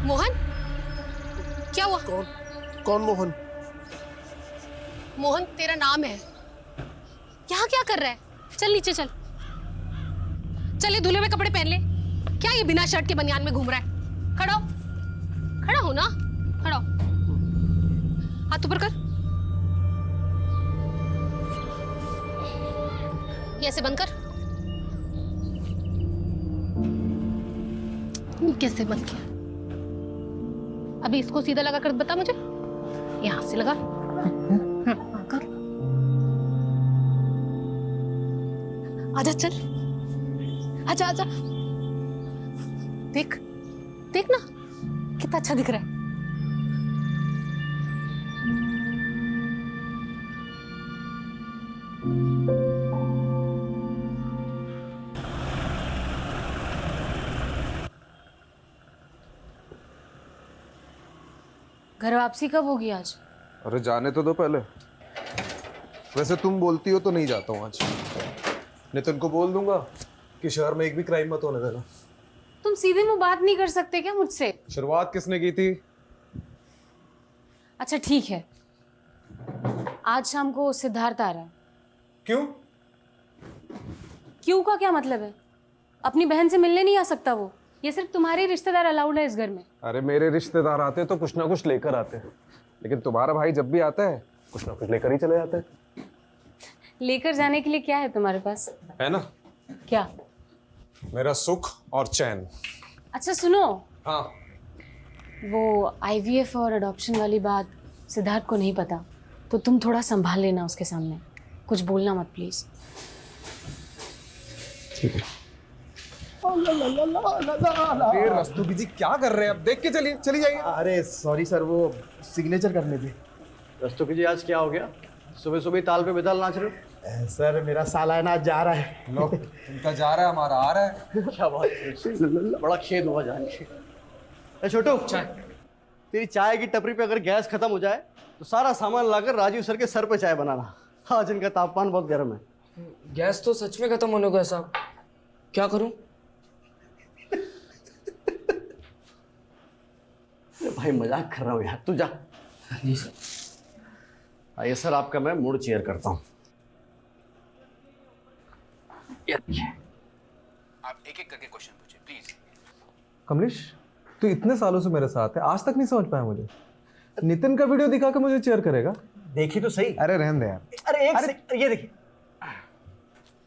मोहन, क्या हुआ? कौन मोहन? मोहन तेरा नाम है। यहाँ क्या कर रहा है? चल नीचे चल। चल ये धुले हुए कपड़े पहन ले। क्या ये बिना शर्ट के बनियान में घूम रहा है? खड़ा हो, खड़ा हो ना, खड़ा हो। हाथ ऊपर कर। ये ऐसे बंद कर। ये कैसे बंद किया? अभी इसको सीधा लगा कर बता मुझे। यहां से लगा। कर। आजा चल, आजा आजा। देख देख ना कितना अच्छा दिख रहा है। घर वापसी कब होगी आज? अरे जाने तो दो पहले। वैसे तुम बोलती हो तो नहीं जाता हूँ आज। नितिन को बोल दूंगा कि शहर में एक भी क्राइम मत होने देना। तुम सीधे मुंह बात नहीं कर सकते क्या मुझसे? शुरुआत किसने की थी? अच्छा ठीक है, आज शाम को सिद्धार्थ आ रहा है। क्यों? क्यों का क्या मतलब है? अपनी बहन से मिलने नहीं आ सकता वो? ये सिर्फ तुम्हारे रिश्तेदार अलाउड है इस घर में। अरे मेरे रिश्तेदार आते तो कुछ ना कुछ लेकर आते हैं, लेकिन तुम्हारा भाई जब भी आता है कुछ ना कुछ लेकर ही चले जाते हैं। लेकर जाने के लिए क्या है तुम्हारे पास? है ना, क्या? मेरा सुख और चैन। अच्छा सुनो, हाँ। वो IVF और अडॉप्शन वाली बात सिद्धार्थ को नहीं पता, तो तुम थोड़ा संभाल लेना उसके सामने। कुछ बोलना मत प्लीज। ठीक है। रस्तोगी जी क्या कर रहे हैं? अब देख के चलिए, चली जाइए। अरे सॉरी सर, वो सिग्नेचर करने थे। रस्तोगी जी आज क्या हो गया? सुबह सुबह ताल पे बेताल नाच रहे हो? सर मेरा सालाना आज जा रहा है। लो, उनका जा रहा है, हमारा आ रहा है। क्या बात है, बड़ा खेद हुआ जान के। ए छोटू, चाय। तेरी चाय की टपरी पे अगर गैस खत्म हो जाए तो सारा सामान लाकर राजीव सर के सर पे चाय बनाना। आज इनका तापमान बहुत गर्म है। गैस तो सच में खत्म होने को है साहब, क्या करूं? भाई मजाक कर रहा हूँ यार, तू जा। जी सर। आइए सर, आपका मैं मूड चेयर करता हूँ। आप एक एक करके क्वेश्चन पूछिए प्लीज। कमलेश, तू इतने सालों से मेरे साथ है, आज तक नहीं समझ पाया मुझे। नितिन का वीडियो दिखा के मुझे चेयर करेगा? देखी तो सही। अरे रहने दे यार। अरे ये देखिए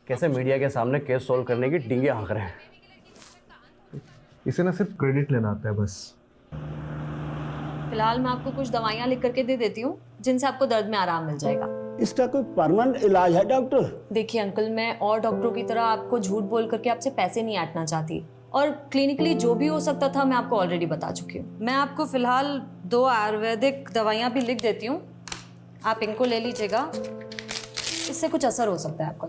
कैसे मीडिया के सामने केस सोल्व करने की डींगे हाँक रहे हैं। इसे ना सिर्फ क्रेडिट लेना आता है बस। फिलहाल मैं आपको कुछ दवाइयाँ लिख करके दे देती हूँ जिनसे आपको दर्द में आराम मिल जाएगा। इसका कोई परमानेंट इलाज है डॉक्टर? देखिए अंकल, मैं और डॉक्टरों की तरह आपको झूठ बोल करके आपसे पैसे नहीं ऐंठना चाहती, और क्लिनिकली जो भी हो सकता था मैं आपको ऑलरेडी बता चुकी हूँ। मैं आपको फिलहाल 2 आयुर्वेदिक दवाइयाँ भी लिख देती हूँ, आप इनको ले लीजिएगा, इससे कुछ असर हो सकता है आपको।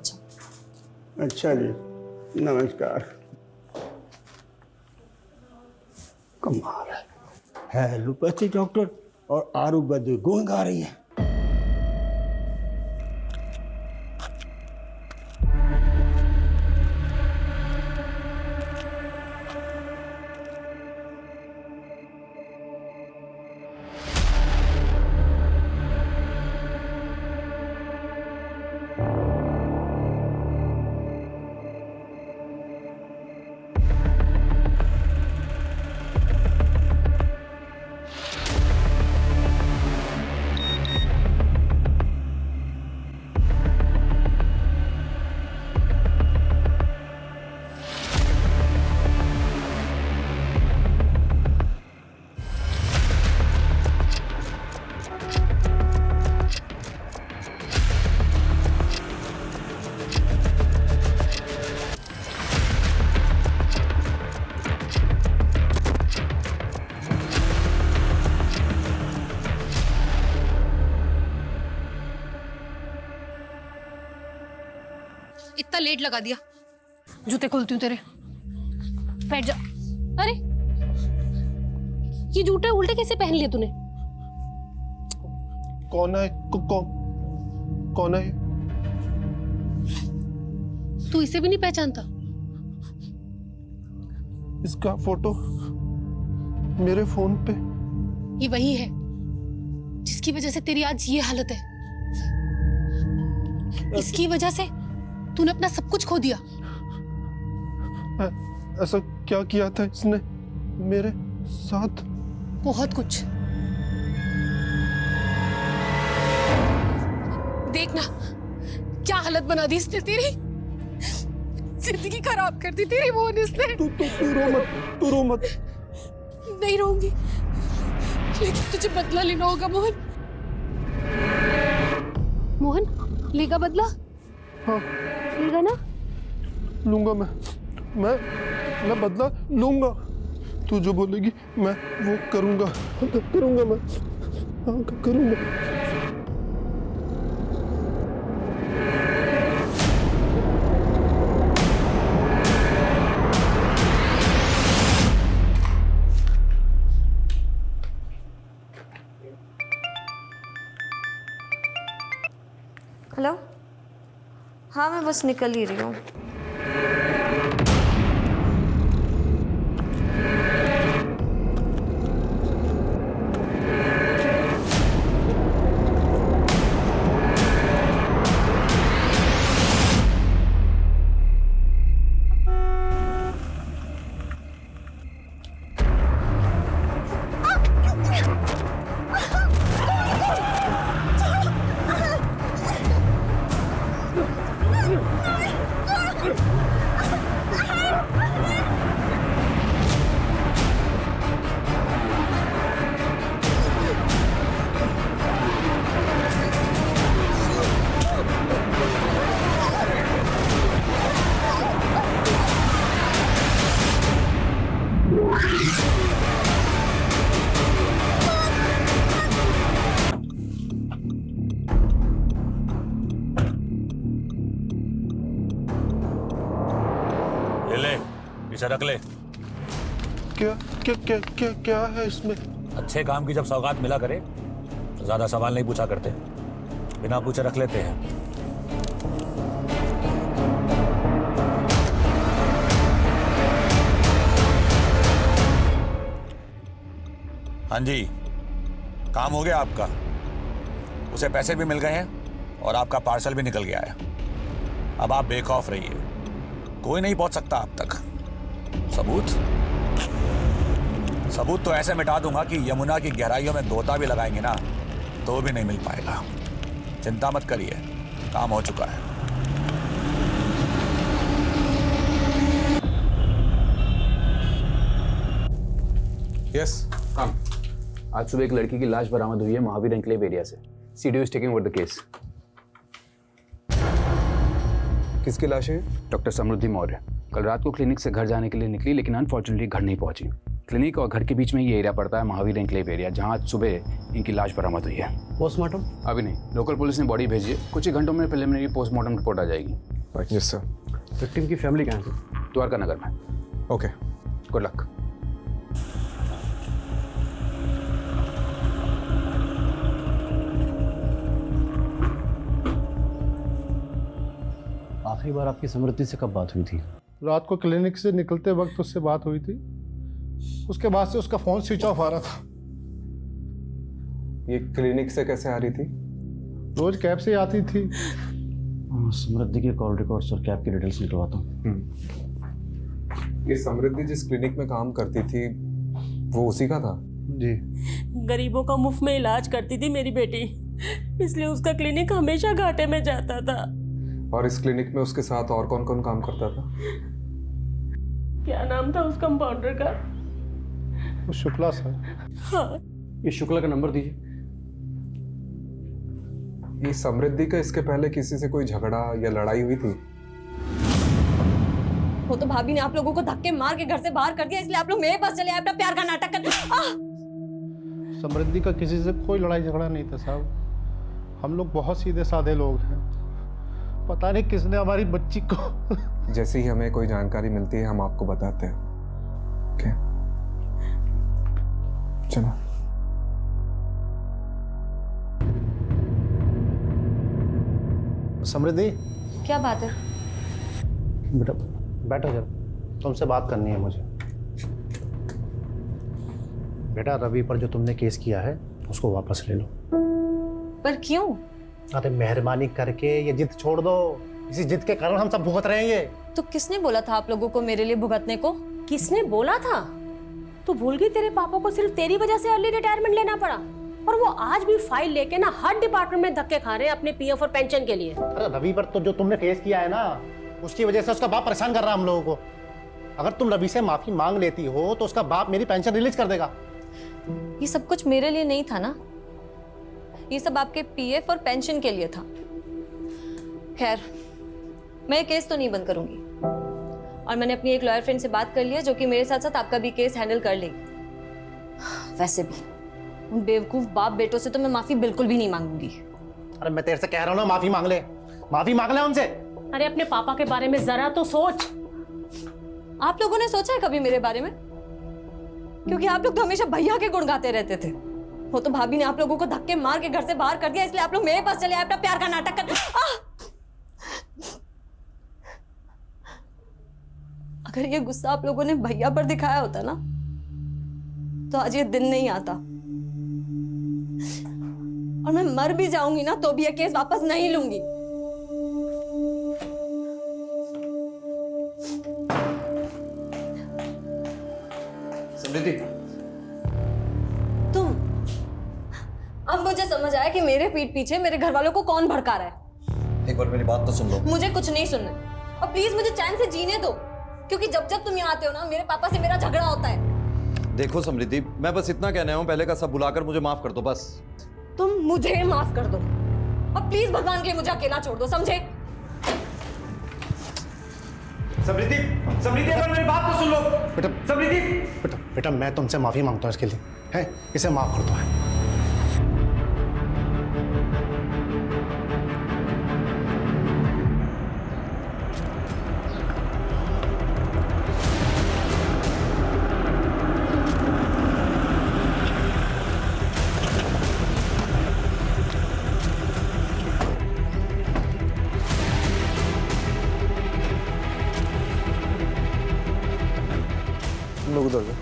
अच्छा जी, नमस्कार। कमाल है एलोपैथी डॉक्टर और आयुर्वेदिक गुण गा रही है। इतना लेट लगा दिया, जूते खोलती हूँ तेरे। बैठ जा। अरे ये जूते उल्टे कैसे पहन लिए तूने? कौन है? कौन है? तू इसे भी नहीं पहचानता? इसका फोटो मेरे फोन पे। ये वही है जिसकी वजह से तेरी आज ये हालत है। इसकी वजह से तूने अपना सब कुछ खो दिया। ऐसा क्या किया था इसने मेरे साथ? बहुत कुछ। देखना क्या हालत बना दी इसने तेरी। जिंदगी खराब कर दी तेरी मोहन इसने। तू रो मत। नहीं रहूंगी, लेकिन तुझे बदला लेना होगा मोहन। मोहन लेगा बदला? हाँ लेगा ना? लूंगा मैं बदला लूंगा। तू जो बोलेगी मैं वो करूंगा मैं। हाँ करूंगा। हेलो, हाँ मैं बस निकल ही रही हूँ। पीछे रख ले। क्या है इसमें? अच्छे काम की जब सौगात मिला करे तो ज्यादा सवाल नहीं पूछा करते, बिना पूछे रख लेते हैं। हाँ जी, काम हो गया आपका। उसे पैसे भी मिल गए हैं और आपका पार्सल भी निकल गया है। अब आप बेखौफ रहिए, कोई नहीं पहुंच सकता आप तक। सबूत तो ऐसे मिटा दूंगा कि यमुना की गहराइयों में गोता भी लगाएंगे ना तो भी नहीं मिल पाएगा। चिंता मत करिए, काम हो चुका है। Yes come. आज सुबह एक लड़की की लाश बरामद हुई है महावीर एन्क्लेव एरिया से। CDO is taking over the case. किसकी लाश है? डॉक्टर समृद्धि मौर्य कल रात को क्लिनिक से घर जाने के लिए निकली, लेकिन अनफॉर्चुनेटली घर नहीं पहुंची। क्लिनिक और घर के बीच में ये एरिया पड़ता है महावीर एन्क्लेव एरिया, जहां आज सुबह इनकी लाश बरामद हुई है। पोस्टमार्टम अभी नहीं, लोकल पुलिस ने बॉडी भेजी है। कुछ ही घंटों में प्रिलिमिनरी पोस्टमार्टम रिपोर्ट आ जाएगी। Yes sir. विक्टिम की फैमिली कहाँ है? द्वारका नगर में। Okay, good luck. आखिरी बार आपकी समृद्धि से कब बात हुई थी? रात को क्लिनिक से निकलते वक्त उससे बात हुई थी। उसके बाद से उसका फोन स्विच ऑफ आ रहा था। ये क्लिनिक से कैसे आ रही थी? रोज कैब से आती थी। समृद्धि के कॉल रिकॉर्ड्स और कैब की डिटेल्स निकलवाता हूँ। ये समृद्धि जिस क्लिनिक में काम करती थी वो उसी का था? जी। गरीबों का मुफ्त में इलाज करती थी मेरी बेटी, इसलिए उसका क्लिनिक हमेशा घाटे में जाता था। और इस क्लिनिक में उसके साथ और कौन कौन काम करता था? क्या नाम था उस कंपाउंडर का? वो शुक्ला सर। हाँ। ये शुक्ला का नंबर दीजिए। ये समृद्धि का इसके पहले किसी से कोई झगड़ा या लड़ाई हुई थी? वो तो भाभी ने आप लोगों को धक्के मार के घर से बाहर कर दिया, इसलिए आप लोग मेरे पास चले आए अपना प्यार का नाटक कर। समृद्धि का किसी से कोई लड़ाई झगड़ा नहीं था साहब। हम लोग बहुत सीधे साधे लोग हैं। पता नहीं किसने हमारी बच्ची को। जैसे ही हमें कोई जानकारी मिलती है हम आपको बताते हैं। ओके, चलो। समृद्धि, क्या बात है? बेटा बैठो जरा, तुमसे बात करनी है मुझे। बेटा रवि पर जो तुमने केस किया है उसको वापस ले लो। पर क्यों? अरे मेहरबानी करके ये जिद छोड़ दो, इसी जिद के कारण हम सब भुगत रहे हैं ये। तो किसने बोला था आप लोगों को मेरे लिए भुगतने को? किसने बोला था? तू भूल गई तेरे पापा को सिर्फ तेरी वजह से अर्ली रिटायरमेंट लेना पड़ा, और वो आज भी फाइल लेके ना हर डिपार्टमेंट में धक्के खा रहे हैं अपने पीएफ और पेंशन के लिए। अरे रवि पर तो जो तुमने केस किया है ना, उसकी वजह से उसका बाप परेशान कर रहा है हम लोगों को। अगर तुम रवि से माफी मांग लेती हो तो उसका बाप मेरी पेंशन रिलीज कर देगा। ये सब कुछ मेरे लिए नहीं था ना, ये सब आपके पीएफ और पेंशन के लिए था। खैर, मैं केस तो नहीं बंद करूंगी, और मैंने अपनी एक लॉयर फ्रेंड से बात कर लिया जो कि मेरे साथ साथ आपका भी केस हैंडल कर लेगी। वैसे भी उन बेवकूफ बाप बेटों से तो मैं माफी बिल्कुल भी नहीं मांगूंगी। अरे मैं तेरे से कह रहा हूँ ना, माफी मांग ले उनसे। अरे अपने पापा के बारे में जरा तो सोच। आप लोगों ने सोचा है कभी मेरे बारे में? क्योंकि आप लोग तो हमेशा भैया के गुण गाते रहते थे। वो तो भाभी ने आप लोगों को धक्के मार के घर से बाहर कर दिया, इसलिए आप लोग मेरे पास चले आए अपना प्यार का नाटक कर। अगर ये गुस्सा आप लोगों ने भैया पर दिखाया होता ना, तो आज ये दिन नहीं आता, और मैं मर भी जाऊंगी ना तो भी ये केस वापस नहीं लूंगी। समृद्धि, तुम, अब मुझे समझ आया कि मेरे पीठ पीछे मेरे घर वालों को कौन भड़का रहा है। एक बार मेरी बात तो सुन लो। मुझे कुछ नहीं सुनना, और प्लीज मुझे चैन से जीने दो, क्योंकि जब जब तुम यहाँ आते हो ना, मेरे पापा से मेरा झगड़ा होता है। देखो समृद्धि, मैं बस इतना कहने आया हूँ, पहले का सब बुलाकर मुझे माफ कर दो बस। तुम मुझे माफ कर दो, और प्लीज भगवान के लिए मुझे अकेला छोड़ दो, समझे? समृद्धि, समृद्धि एक बार मेरी बात तो सुन लो। बेटा, समृद्धि, बेटा मैं तुमसे माफी मांगता हूँ इसके लिए, है, इसे माफ कर दो। लोग उधर गए।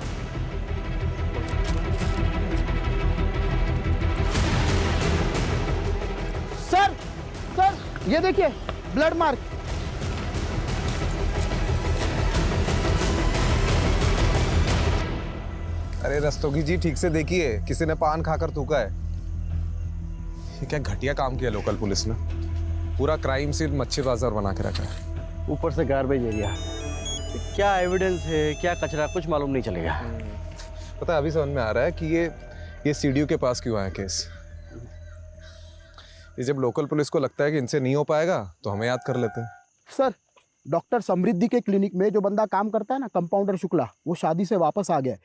सर ये देखिए ब्लड मार्क। अरे रस्तोगी जी, ठीक से देखिए, किसी ने पान खाकर थूका है। ये क्या घटिया काम किया लोकल पुलिस ने, पूरा क्राइम सीन मच्छी बाजार बना के रखा है। ऊपर से गार्बेज एरिया, क्या एविडेंस है क्या कचरा कुछ मालूम नहीं चलेगा। पता है, अभी समझ में आ रहा है कि ये सीडीओ के पास क्यों आया केस। ये जब लोकल पुलिस को लगता है कि इनसे नहीं हो पाएगा तो हमें याद कर लेते हैं। सर, डॉक्टर समृद्धि के क्लिनिक में जो बंदा काम करता है ना, कंपाउंडर शुक्ला, वो शादी से वापस आ गया।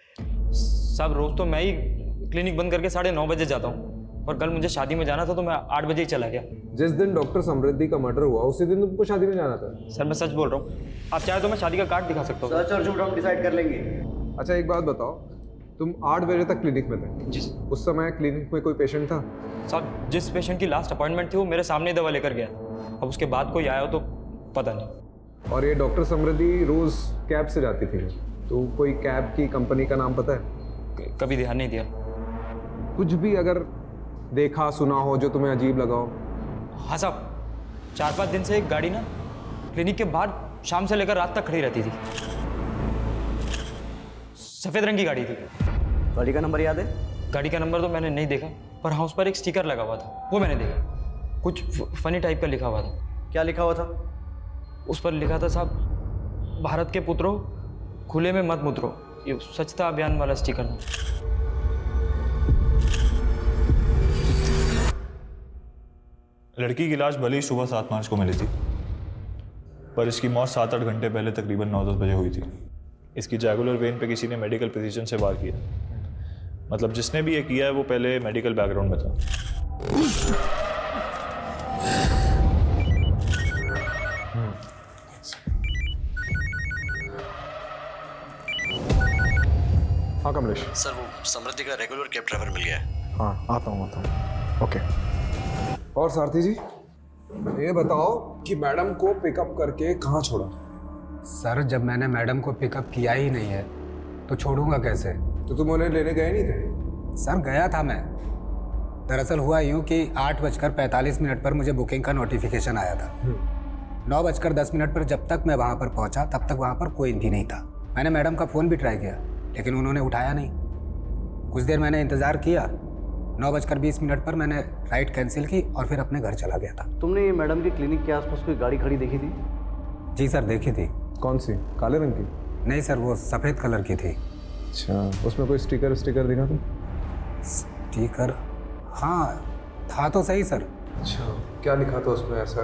साहब रोज तो मैं ही क्लिनिक बंद करके 9:30 बजे जाता हूँ, और कल मुझे शादी में जाना था तो मैं 8 बजे ही चला गया। जिस दिन डॉक्टर समृद्धि का मर्डर हुआ उसी दिन तुमको शादी में जाना था। सर मैं सच बोल रहा हूँ, आप चाहे तो मैं शादी का कार्ड दिखा सकता हूँ। सच और झूठ हम डिसाइड कर लेंगे। अच्छा एक बात बताओ, तुम 8 बजे तक क्लिनिक में थे जी। उस समय क्लिनिक में कोई पेशेंट था? साहब जिस पेशेंट की लास्ट अपॉइंटमेंट थी वो मेरे सामने ही दवा लेकर गया, अब उसके बाद कोई आया हो तो पता नहीं। और ये डॉक्टर समृद्धि रोज कैब से जाती थी, तो कोई कैब की कंपनी का नाम पता है? कभी ध्यान नहीं दिया। कुछ भी अगर देखा सुना हो जो तुम्हें अजीब लगा हो? हाँ साहब, 4-5 दिन से एक गाड़ी ना क्लिनिक के बाहर शाम से लेकर रात तक खड़ी रहती थी। सफेद रंग की गाड़ी थी। गाड़ी का नंबर याद है? गाड़ी का नंबर तो मैंने नहीं देखा, पर हाँ उस पर एक स्टिकर लगा हुआ था, वो मैंने देखा। कुछ फनी टाइप का लिखा हुआ था। क्या लिखा हुआ था? उस पर लिखा था साहब, भारत के पुत्रों खुले में मत मुतरो। ये स्वच्छता अभियान वाला स्टिकर था। लड़की की लाश भले ही सुबह 7 मार्च को मिली थी, पर इसकी मौत 7-8 घंटे पहले तकरीबन 9-10 बजे हुई थी। इसकी जैगुलर वेन पे किसी ने मेडिकल प्रिसीजन से वार किया, मतलब जिसने भी ये किया है वो पहले मेडिकल बैकग्राउंड में था। हाँ कमलेश। सर वो समृद्धि का रेगुलर कैब ड्राइवर मिल गया है। हाँ आता हूँ ओके। और सारथी जी ये बताओ कि मैडम को पिकअप करके कहाँ छोड़ा? सर जब मैंने मैडम को पिकअप किया ही नहीं है तो छोड़ूंगा कैसे? तो तुम उन्हें लेने गए नहीं थे? सर गया था मैं। दरअसल हुआ यूँ कि 8:45 पर मुझे बुकिंग का नोटिफिकेशन आया था। 9:10 पर जब तक मैं वहाँ पर पहुँचा तब तक वहाँ पर कोई भी नहीं था। मैंने मैडम का फ़ोन भी ट्राई किया लेकिन उन्होंने उठाया नहीं। कुछ देर मैंने इंतज़ार किया। 9:20 पर मैंने राइड कैंसिल की और फिर अपने घर चला गया था। तुमने ये मैडम के क्लिनिक के आसपास कोई गाड़ी खड़ी देखी थी? जी सर देखी थी। कौन सी? काले रंग की? नहीं सर, वो सफ़ेद कलर की थी। अच्छा, उसमें कोई स्टिकर दिखा था? स्टिकर? हाँ था तो सही सर। अच्छा, क्या लिखा था उसमें ऐसा?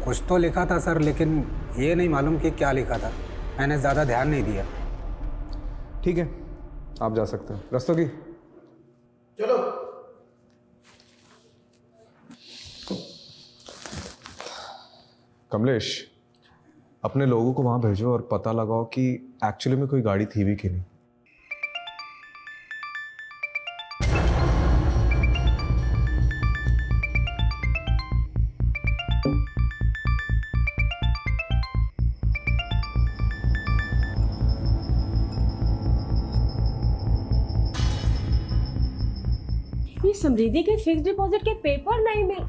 कुछ तो लिखा था सर, लेकिन ये नहीं मालूम कि क्या लिखा था। मैंने ज़्यादा ध्यान नहीं दिया। ठीक है, आप जा सकते हैं। रस्तोगी, चलो। कमलेश, अपने लोगों को वहां भेजो और पता लगाओ कि एक्चुअली में कोई गाड़ी थी भी कि नहीं। ये समृद्धि के फिक्स डिपॉजिट के पेपर नहीं मिल।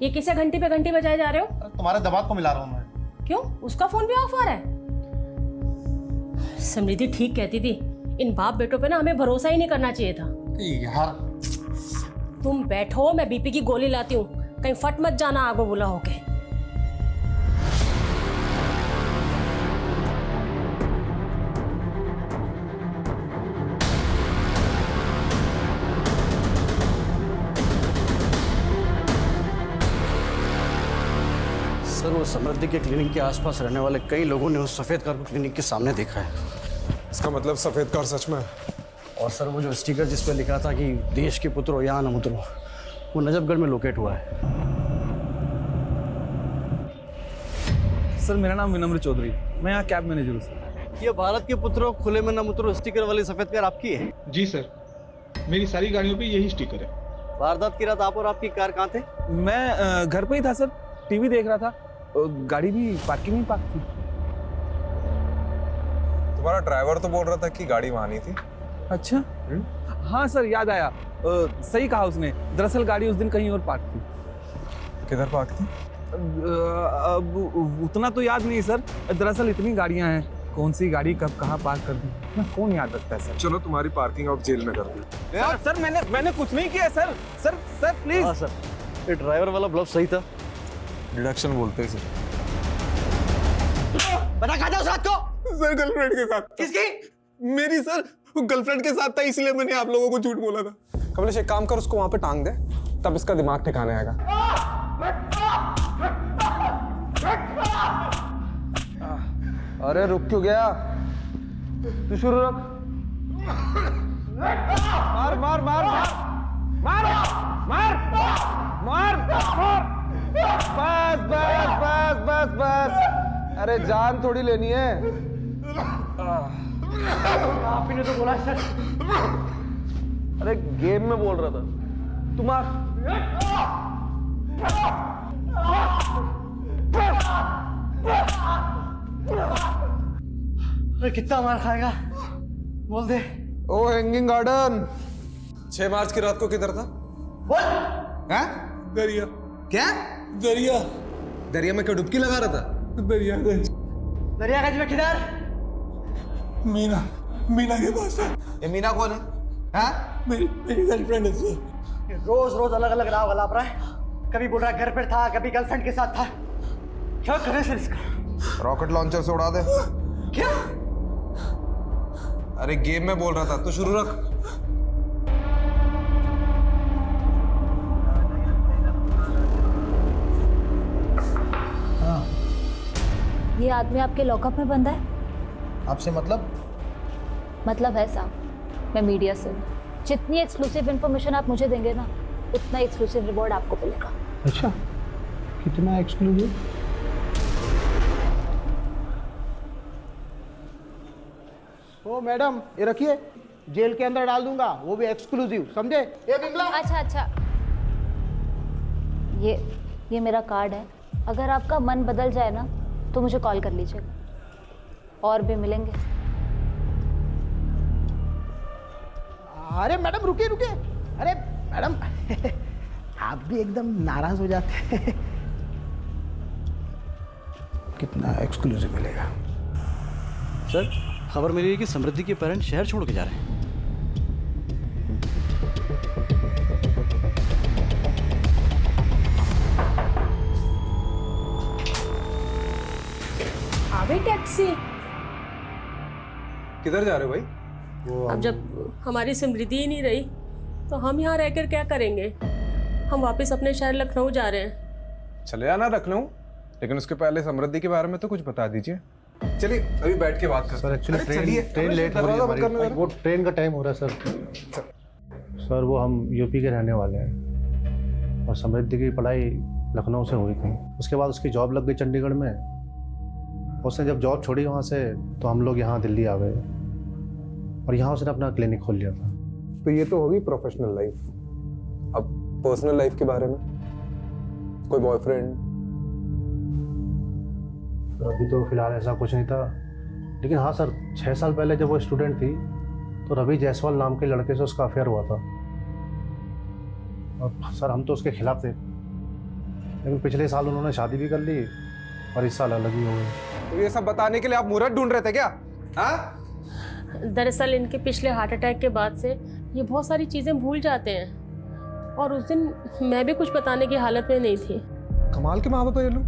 ये किसे घंटे पे घंटे बजाए जा रहे हो? तुम्हारे दमाग को मिला रहा हूँ मैं। क्यों? उसका फोन भी ऑफ आ रहा है? समृद्धि ठीक कहती थी, इन बाप बेटों पे ना हमें भरोसा ही नहीं करना चाहिए था। यार तुम बैठो, मैं बीपी की गोली लाती हूँ, कहीं फट मत जाना आगो बुला होके। सर वो समृद्धि के क्लिनिक के आसपास रहने वाले कई लोगों ने उस सफ़ेद कार को क्लिनिक के सामने देखा है। इसका मतलब सफ़ेद कार सच में है? और सर वो जो स्टिकर जिस पर लिखा था कि देश के पुत्रों यहाँ न उतरो, वो नजफगढ़ में लोकेट हुआ है। सर मेरा नाम विनम्र चौधरी, मैं यहाँ कैब मैनेजर हूँ सर। ये भारत के पुत्रों खुले में न उतरो स्टिकर वाली सफ़ेद कार आपकी है? जी सर, मेरी सारी गाड़ियों पे यही स्टिकर है। वारदात की रात आप और आपकी कार कहाँ थे? मैं घर पे ही था सर, टीवी देख रहा था। गाड़ी भी पार्किंग में पार्क थी। तुम्हारा ड्राइवर तो बोल रहा था कि गाड़ी वहां नहीं थी। अच्छा हाँ सर, याद आया। सही कहा उसने, दरअसल गाड़ी उस दिन कहीं और पार्क थी। किधर पार्क थी? अब उतना तो याद नहीं सर, दरअसल इतनी गाड़ियां हैं, कौन सी गाड़ी कब कहाँ पार्क कर दी ना कौन याद रखता है सर। चलो तुम्हारी पार्किंग अब जेल में कर दी। सर मैंने कुछ नहीं किया सर। Sir please. हाँ सर, ये ड्राइवर वाला ब्लफ सही था। डिडक्शन बोलते हैं सर। बता कहाँ था उस रात को? सर गर्लफ्रेंड के साथ। किसकी? मेरी सर, गर्लफ्रेंड के साथ था, इसलिए मैंने आप लोगों को झूठ बोला था। कमलेश एक काम कर, उसको वहां पे टांग दे, तब इसका दिमाग ठिकाने आएगा। अरे रुक क्यों गया? तू शुरू रख। मार मार मार मार मार मार मार। बस बस बस बस बस, अरे जान थोड़ी लेनी है। आप ही ने तो बोला सर। अरे गेम में बोल रहा था। तुम्हारा अरे कितना मार खाएगा बोल दे। ओ हैंगिंग गार्डन। 6 मार्च की रात को किधर था? हैं? दरिया। क्या? दरिया। दरिया में क्या डुबकी लगा रहा था? दरियागंज। दरियागंज में किधर? मीना के पास है। ये मीना कौन है? हाँ? मेरी गर्लफ्रेंड है सर। रोज रोज अलग अलग राह वाला रहा है। कभी बोल रहा घर पर था, कभी गर्लफ्रेंड के साथ था। क्या करे सर इसका? रॉकेट लॉन्चर से उड़ा दे। क्या? अरे गेम में बोल रहा था, तू शुरू रख। ये आदमी आपके लॉकअप में बंद है? आपसे मतलब? मतलब है साहब, मैं मीडिया से हूँ। जितनी एक्सक्लूसिव इन्फॉर्मेशन आप मुझे देंगे ना, उतना एक्सक्लूसिव रिवॉर्ड आपको मिलेगा। अच्छा, कितना एक्सक्लूसिव? ओ मैडम ये रखिए, जेल के अंदर डाल दूंगा, वो भी एक्सक्लूसिव, समझे? ये बिमला। अच्छा, ये मेरा कार्ड है। अगर आपका मन बदल जाए ना तो मुझे कॉल कर लीजिएगा। और भी मिलेंगे। अरे मैडम रुकिए रुकिए, अरे मैडम आप भी एकदम नाराज हो जाते हैं। कितना एक्सक्लूसिव मिलेगा? सर खबर मिली है कि समृद्धि के पेरेंट्स शहर छोड़ के जा रहे हैं। आ गई टैक्सी। किधर जा रहे हो भाई? अब जब हमारी समृद्धि ही नहीं रही तो हम यहाँ रहकर क्या करेंगे? हम वापस अपने शहर लखनऊ जा रहे हैं। चले आना लखनऊ, लेकिन उसके पहले समृद्धि के बारे में तो कुछ बता दीजिए। चलिए अभी बैठ के बात करते हैं। सर एक्चुअली ट्रेन लेट हो रही है हमारी। वो ट्रेन का टाइम हो रहा है सर वो हम यूपी के रहने वाले हैं और समृद्धि की पढ़ाई लखनऊ से हुई थी। उसके बाद उसकी जॉब लग गई चंडीगढ़ में। उसने जब जॉब छोड़ी वहाँ से तो हम लोग यहाँ दिल्ली आ गए और यहाँ उसने अपना क्लिनिक खोल लिया था। तो ये तो होगी प्रोफेशनल लाइफ। अब पर्सनल लाइफ के बारे में कोई बॉयफ्रेंड? अभी तो फिलहाल ऐसा कुछ नहीं था, लेकिन हाँ सर 6 साल पहले जब वो स्टूडेंट थी तो रवि जायसवाल नाम के लड़के से उसका अफेयर हुआ था। और सर हम तो उसके खिलाफ थे, लेकिन पिछले साल उन्होंने शादी भी कर ली और इस साल अलग ही हो गए। तो ये सब बताने के लिए आप मुहूर्त ढूंढ रहे थे क्या? हाँ? दरअसल इनके पिछले हार्ट अटैक के बाद से ये बहुत सारी चीज़ें भूल जाते हैं और उस दिन मैं भी कुछ बताने की हालत में नहीं थी। कमाल के माँ बाप है ये लोग।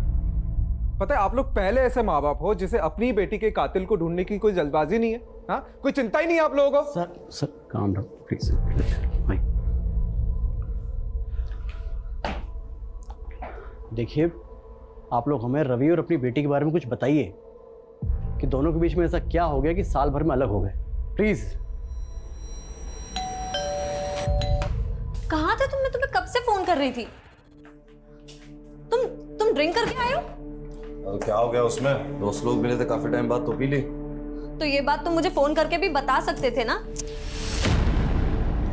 पता है आप लोग पहले ऐसे माँ बाप हो जिसे अपनी बेटी के कातिल को ढूंढने की कोई जल्दबाजी नहीं है। हाँ, कोई चिंता ही नहीं है आप लोगों को। सर काम डाउन प्लीज भाई। देखिए आप लोग हमें रवि और अपनी बेटी के बारे में कुछ बताइए कि दोनों के बीच में ऐसा क्या हो गया कि साल भर में अलग हो गए, प्लीज। कहाँ थे तुम? मैं तुम्हें कब से फोन कर रही थी। तुम ड्रिंक करके आए हो? क्या हो गया उसमें? दोस्त लोग मिले थे काफी टाइम बाद तो पी ली। तो ये बात तुम मुझे फोन करके भी बता सकते थे ना।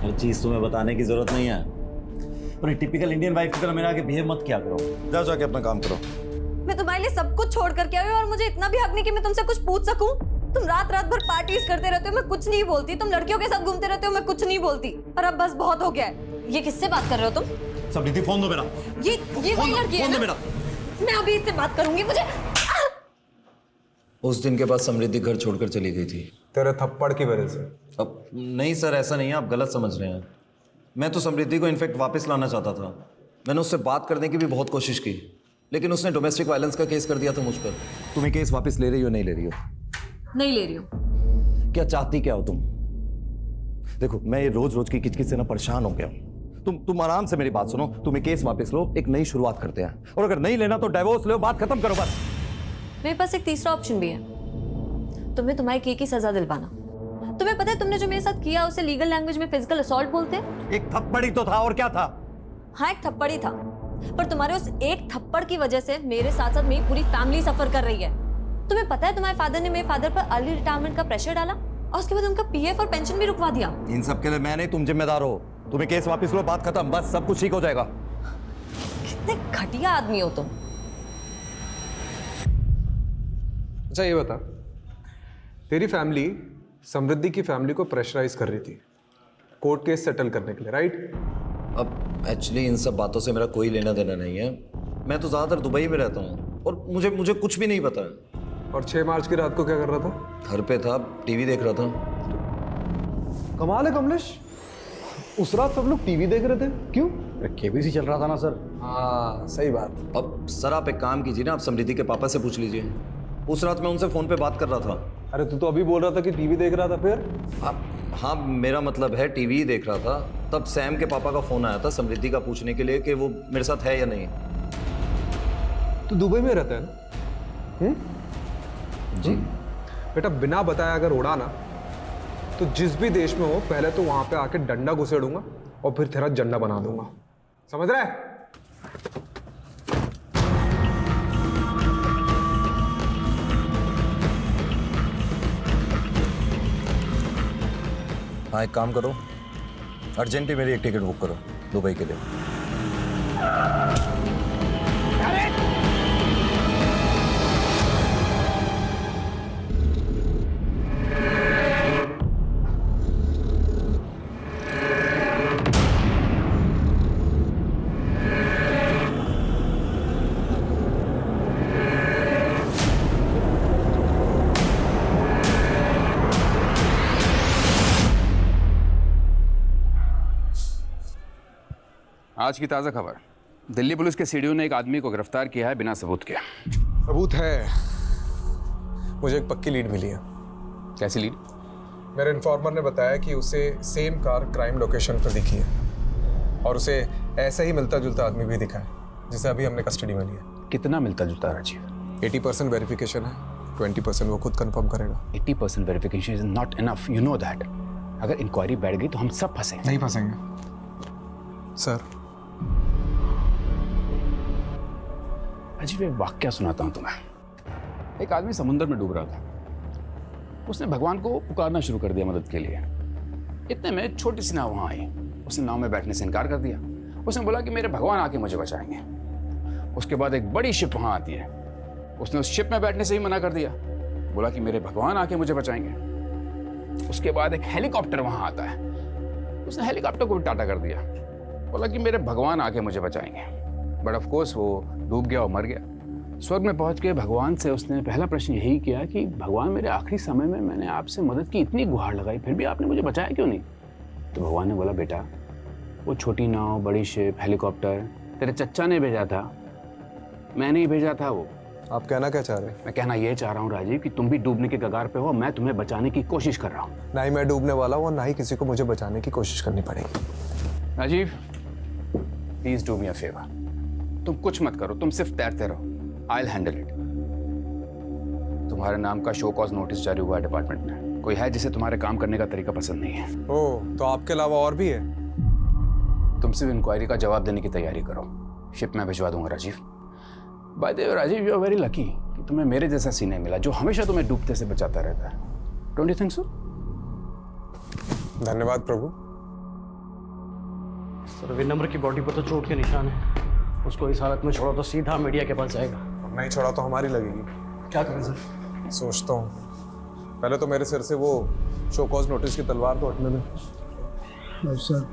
हर चीज तुम्हें बताने की जरूरत नहीं है। और टिपिकल इंडियन वाइफ की तरह मेरे आगे बिहेव मत किया करो। जाओ जाके अपना काम करो। मैं तुम्हारे लिए सब कुछ छोड़ करके आई हूँ और मुझे इतना भी हक नहीं कि मैं तुमसे कुछ पूछ सकूं। तुम रात रात भर पार्टीज करते रहते हो, मैं कुछ नहीं बोलती। तुम लड़कियों के साथ घूमते रहते हो, मैं कुछ नहीं बोलती। पर अब बस बहुत हो गया है। ये किससे बात कर रहे हो तुम? समृद्धि फोन दो मेरा। ये वही लड़की है ना? मैं अभी इससे बात करूंगी। मुझे उस दिन के बाद समृद्धि घर छोड़कर चली गई थी तेरे थप्पड़ की वजह से। अब नहीं सर, ऐसा नहीं है, आप गलत समझ रहे हैं। मैं तो समृद्धि को इनफैक्ट वापस लाना चाहता था। मैंने उससे बात करने की भी बहुत कोशिश की, लेकिन उसने डोमेस्टिक वायलेंस का केस कर दिया था मुझ पर। तुम ये केस वापस ले रही हो नहीं ले रही हो? नहीं ले रही हूँ। क्या चाहती क्या हो तुम? देखो मैं ये रोज रोज की किचकिच से ना परेशान हो गया हूँ। तुम आराम से मेरी बात सुनो। तुम ये केस वापस लो, एक नई शुरुआत करते हैं। और अगर नहीं लेना तो डिवोर्स लो, बात खत्म करो बस। मेरे पास एक तीसरा ऑप्शन भी है। तुम्हें तुम्हारे किए की सजा दिलवाना। तुम्हें पता है तुमने जो मेरे साथ किया उसे लीगल लैंग्वेज में फिजिकल असॉल्ट बोलते हैं। एक थप्पड़ ही तो था, और क्या था? हाँ एक थप्पड़ ही था, पर तुम्हारे उस एक थप्पड़ की वजह से मेरे साथ साथ मेरी पूरी फैमिली सफर कर रही है। तुम्हें पता है तुम्हारे फादर ने मेरे फादर पर अर्ली रिटायरमेंट का प्रेशर डाला और उसके बाद उनका पीएफ और पेंशन भी रुकवा दिया। इन सब के लिए मैं नहीं, तुम जिम्मेदार हो। तुम्हें केस वापस लो, बात खत्म, बस सब कुछ ठीक हो जाएगा। कितने घटिया आदमी हो तुम। अच्छा ये बता, तेरी फैमिली समृद्धि की फैमिली को प्रेशराइज कर रही थी कोर्ट केस सेटल करने के लिए, राइट? अब एक्चुअली इन सब बातों से मेरा कोई लेना देना नहीं है। मैं तो ज़्यादातर दुबई में रहता हूँ और मुझे कुछ भी नहीं पता है। और 6 मार्च की रात को क्या कर रहा था? घर पे था, टीवी देख रहा था। कमाल है कमलेश, उस रात सब लोग टीवी देख रहे थे, क्यों? केबीसी चल रहा था ना सर। हाँ सही बात। अब सर आप एक काम कीजिए ना, आप समृद्धि के पापा से पूछ लीजिए। उस रात मैं उनसे फ़ोन पे बात कर रहा था। अरे तू तो अभी बोल रहा था कि टीवी देख रहा था, फिर? हाँ मेरा मतलब है टीवी ही देख रहा था। तब सैम के पापा का फ़ोन आया था समृद्धि का पूछने के लिए कि वो मेरे साथ है या नहीं। तू दुबई में रहता है ना? जी बेटा, बिना बताए अगर उड़ा ना तो जिस भी देश में हो पहले तो वहां पे आके डंडा घुसेड़ूंगा और फिर तेरा झंडा बना दूंगा, समझ रहा है? हाँ एक काम करो, अर्जेंटली मेरी एक टिकट बुक करो दुबई के लिए। आज की ताज़ा खबर, दिल्ली पुलिस के सीडीओ ने एक आदमी को गिरफ्तार किया है बिना सबूत के। सबूत है। मुझे एक पक्की लीड मिली है। कैसी लीड? मेरे इन्फॉर्मर ने बताया कि उसे सेम कार क्राइम लोकेशन पर दिखी है और उसे ऐसा ही मिलता जुलता आदमी भी दिखा है जिसे अभी हमने कस्टडी में लिया। कितना मिलता जुलता राजीव? 80% वेरिफिकेशन है, 20% वो खुद कंफर्म करेगा। 80% verification is not enough, you know that. अगर इंक्वायरी बैठ गई तो हम सब फंसेंगे। नहीं फंसेंगे सर। अजीब एक वाक्या सुनाता हूँ तुम्हें। एक आदमी समुद्र में डूब रहा था। उसने भगवान को पुकारना शुरू कर दिया मदद के लिए। इतने में छोटी सी नाव वहाँ आई। उसने नाव में बैठने से इनकार कर दिया। उसने बोला कि मेरे भगवान आके मुझे बचाएंगे। उसके बाद एक बड़ी शिप वहाँ आती है। उसने उस शिप में बैठने से ही मना कर दिया, बोला कि मेरे भगवान आके मुझे बचाएंगे। उसके बाद एक हेलीकॉप्टर वहाँ आता है। उसने हेलीकॉप्टर को भी टाटा कर दिया, बोला कि मेरे भगवान आके मुझे बचाएंगे। बट ऑफ कोर्स वो डूब गया और मर गया। स्वर्ग में पहुंच के भगवान से उसने पहला प्रश्न यही किया कि भगवान मेरे आखिरी समय में मैंने आपसे मदद की इतनी गुहार लगाई, फिर भी आपने मुझे बचाया क्यों नहीं? तो भगवान ने बोला, बेटा वो छोटी नाव, बड़ी शिप, हेलीकॉप्टर तेरे चच्चा ने भेजा था, मैंने ही भेजा था। वो आप कहना क्या चाह रहे हैं? मैं कहना ये चाह रहा हूँ राजीव कि तुम भी डूबने के कगार पे हो। मैं तुम्हें बचाने की कोशिश कर रहा हूँ। ना ही मैं डूबने वाला हूँ और ना ही किसी को मुझे बचाने की कोशिश करनी पड़ेगी। Rajiv please do me a favour. तुम कुछ मत करो, तुम सिर्फ तैरते रहो। I will handle it. तुम्हारे नाम का शो कॉज नोटिस जारी हुआ है डिपार्टमेंट में। कोई है जिसे तुम्हारे काम करने का तरीका पसंद नहीं है। ओह, तो आपके अलावा और भी है? तुम सिर्फ इंक्वायरी का जवाब देने की तैयारी करो। शिप में भिजवा दूंगा Rajiv. By the way Rajiv, you are very lucky कि तुम्हें मेरे जैसा सीने मिला जो हमेशा तुम्हें डूबते से बचाता रहता है। Don't you think so? धन्यवाद प्रभु। सर विनम्र की बॉडी पर तो चोट के निशान है। उसको इस हालत में छोड़ा तो सीधा मीडिया के पास जाएगा। अब नहीं छोड़ा तो हमारी लगेगी। क्या करें सर? सोचता हूँ पहले तो मेरे सिर से वो शो कॉज नोटिस की तलवार तो हटने दे। सर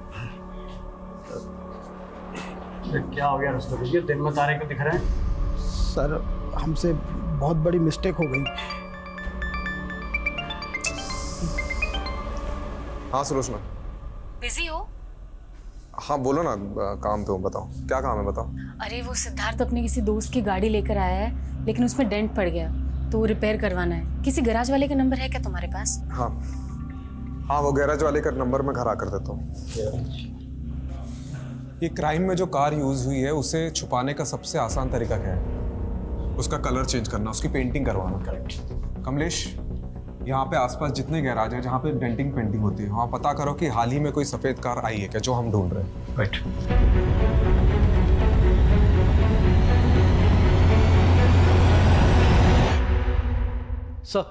क्या हो गया रस्तों? ये दिन में तारे क्यों दिख रहे हैं? सर हमसे बहुत बड़ी मिस्टेक हो गई। हाँ सुलोचना। बिजी हो? हाँ बोलो ना, काम पे हूँ। बताओ क्या काम है, बताओ। अरे वो सिद्धार्थ अपने किसी दोस्त की गाड़ी लेकर आया है, लेकिन उसमें डेंट पड़ गया तो वो रिपेयर करवाना है। किसी गैराज वाले का नंबर है क्या तुम्हारे पास? हाँ हाँ, वो गैराज वाले का नंबर मैं घर आकर देता हूँ। ये क्राइम में जो कार यूज हुई है उसे छुपाने का सबसे आसान तरीका क्या है? उसका कलर चेंज करना, उसकी पेंटिंग करवाना। करेक्ट। कमलेश, यहाँ पे आसपास जितने गैराज है जहाँ पे डेंटिंग पेंटिंग होती है, वहाँ पता करो कि हाल ही में कोई सफेद कार आई है क्या जो हम ढूंढ रहे हैं। राइट। सर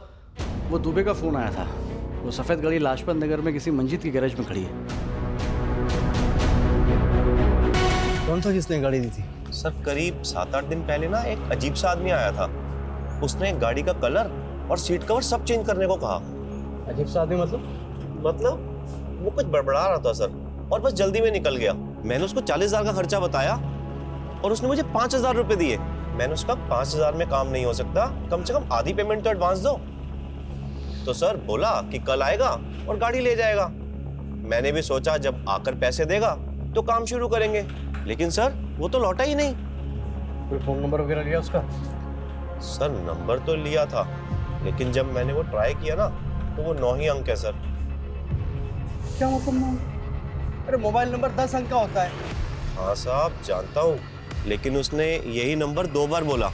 वो दुबे का फोन आया था। वो सफेद गाड़ी लाजपत नगर में किसी मंजिद की गैरेज में खड़ी है। कौन सा किसने गाड़ी दी थी? सर करीब 7-8 दिन पहले ना एक अजीब सा आदमी आया था। उसने गाड़ी का कलर और सीट कवर सब चेंज करने को कहा। अजीब सा आदमी मतलब वो कुछ बड़बड़ा रहा था सर, और बस जल्दी में निकल गया। मैंने उसको 40,000 का खर्चा बताया और उसने मुझे 5,000 रुपए दिए। मैंने उसका 5,000 में काम नहीं हो सकता, कम से कम आधी पेमेंट तो एडवांस दो। तो सर बोला कि कल आएगा और गाड़ी ले जाएगा। मैंने भी सोचा जब आकर पैसे देगा तो काम शुरू करेंगे, लेकिन सर वो तो लौटा ही नहीं। कोई फोन नंबर वगैरह लिया उसका? सर नंबर तो लिया था, लेकिन जब मैंने वो ट्राई किया ना तो वो 9 ही अंक है सर। क्या मतलब? अरे मोबाइल नंबर 10 अंक का होता है। हाँ साहब जानता हूँ, लेकिन उसने यही नंबर 2 बार बोला